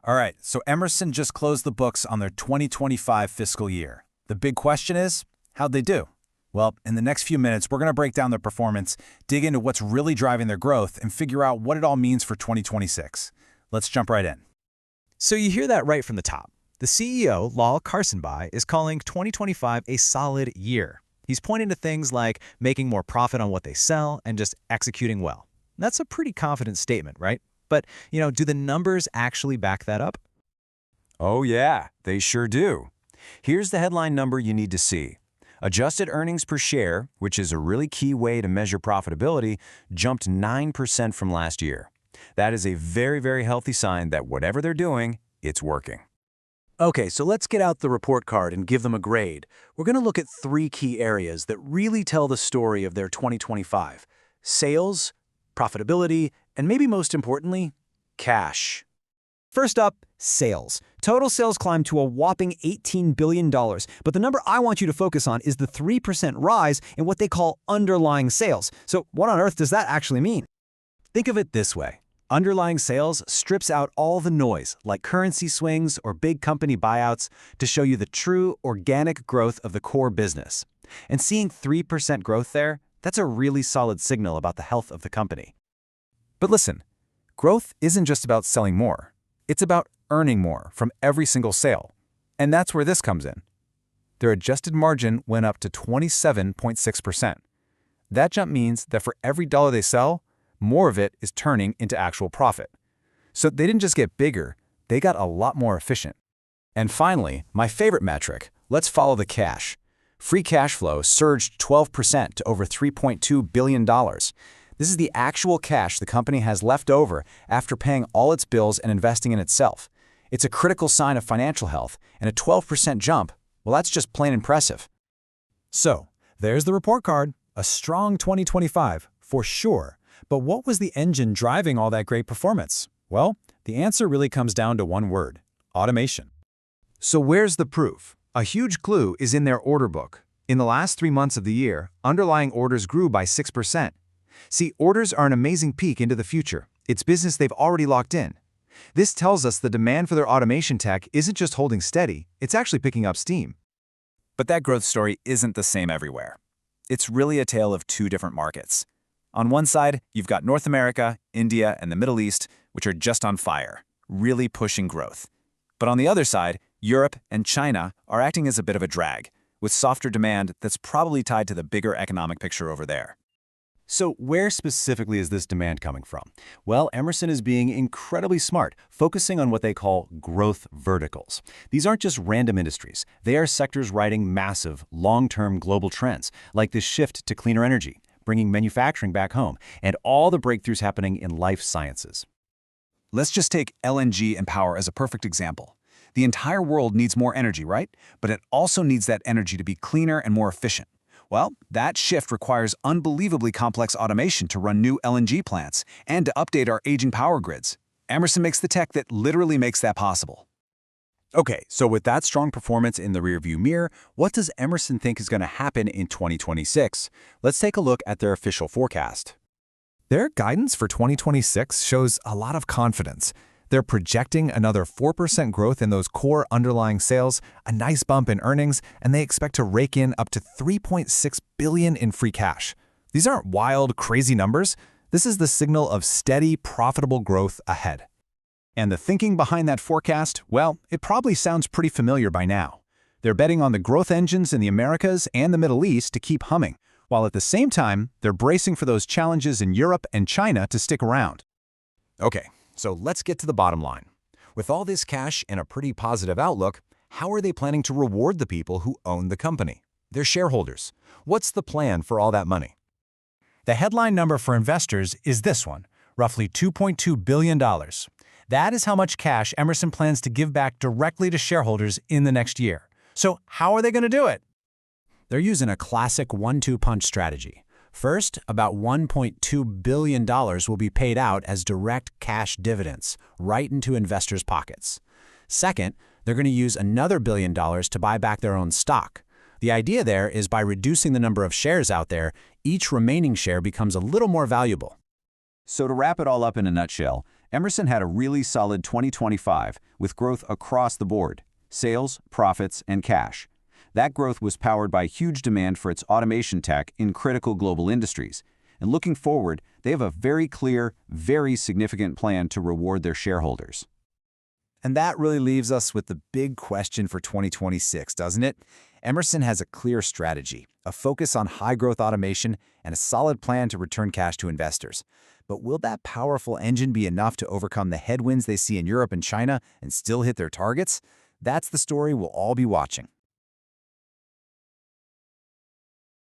All right, so Emerson just closed the books on their 2025 fiscal year. The big question is, how'd they do? Well, in the next few minutes, we're going to break down their performance, dig into what's really driving their growth, and figure out what it all means for 2026. Let's jump right in. So you hear that right from the top. The CEO, Lal Karsanbhai, is calling 2025 a solid year. He's pointing to things like making more profit on what they sell and just executing well. That's a pretty confident statement, right? But, do the numbers actually back that up? Oh yeah, they sure do. Here's the headline number you need to see. Adjusted earnings per share, which is a really key way to measure profitability, jumped 9% from last year. That is a very, very healthy sign that whatever they're doing, it's working. Okay, so let's get out the report card and give them a grade. We're going to look at three key areas that really tell the story of their 2025. Sales, profitability, and maybe most importantly, cash. First up, sales. Total sales climbed to a whopping $18 billion, but the number I want you to focus on is the 3% rise in what they call underlying sales. So what on earth does that actually mean? Think of it this way. Underlying sales strips out all the noise, like currency swings or big company buyouts, to show you the true organic growth of the core business. And seeing 3% growth there, that's a really solid signal about the health of the company. But listen, growth isn't just about selling more. It's about earning more from every single sale. And that's where this comes in. Their adjusted margin went up to 27.6%. That jump means that for every dollar they sell, more of it is turning into actual profit. So they didn't just get bigger, they got a lot more efficient. And finally, my favorite metric, let's follow the cash. Free cash flow surged 12% to over $3.2 billion. This is the actual cash the company has left over after paying all its bills and investing in itself. It's a critical sign of financial health, and a 12% jump, well, that's just plain impressive. So, there's the report card, a strong 2025, for sure. But what was the engine driving all that great performance? Well, the answer really comes down to one word: automation. So where's the proof? A huge clue is in their order book. In the last 3 months of the year, underlying orders grew by 6%. See, orders are an amazing peek into the future. It's business they've already locked in. This tells us the demand for their automation tech isn't just holding steady, it's actually picking up steam. But that growth story isn't the same everywhere. It's really a tale of two different markets. On one side, you've got North America, India, and the Middle East, which are just on fire, really pushing growth. But on the other side, Europe and China are acting as a bit of a drag, with softer demand that's probably tied to the bigger economic picture over there. So where specifically is this demand coming from? Well, Emerson is being incredibly smart, focusing on what they call growth verticals. These aren't just random industries. They are sectors riding massive, long-term global trends, like this shift to cleaner energy, bringing manufacturing back home, and all the breakthroughs happening in life sciences. Let's just take LNG and power as a perfect example. The entire world needs more energy, right? But it also needs that energy to be cleaner and more efficient. Well, that shift requires unbelievably complex automation to run new LNG plants and to update our aging power grids. Emerson makes the tech that literally makes that possible. Okay, so with that strong performance in the rearview mirror, what does Emerson think is going to happen in 2026? Let's take a look at their official forecast. Their guidance for 2026 shows a lot of confidence. They're projecting another 4% growth in those core underlying sales, a nice bump in earnings, and they expect to rake in up to $3.6 billion in free cash. These aren't wild, crazy numbers. This is the signal of steady, profitable growth ahead. And the thinking behind that forecast, well, it probably sounds pretty familiar by now. They're betting on the growth engines in the Americas and the Middle East to keep humming, while at the same time, they're bracing for those challenges in Europe and China to stick around. Okay, so let's get to the bottom line. With all this cash and a pretty positive outlook, how are they planning to reward the people who own the company, their shareholders? What's the plan for all that money? The headline number for investors is this one, roughly $2.2 billion. That is how much cash Emerson plans to give back directly to shareholders in the next year. So how are they going to do it? They're using a classic 1-2 punch strategy. First, about $1.2 billion will be paid out as direct cash dividends, right into investors' pockets. Second, they're going to use another $1 billion to buy back their own stock. The idea there is by reducing the number of shares out there, each remaining share becomes a little more valuable. So to wrap it all up in a nutshell, Emerson had a really solid 2025 with growth across the board: sales, profits, and cash. That growth was powered by huge demand for its automation tech in critical global industries. And looking forward, they have a very clear, very significant plan to reward their shareholders. And that really leaves us with the big question for 2026, doesn't it? Emerson has a clear strategy, a focus on high-growth automation, and a solid plan to return cash to investors. But will that powerful engine be enough to overcome the headwinds they see in Europe and China and still hit their targets? That's the story we'll all be watching.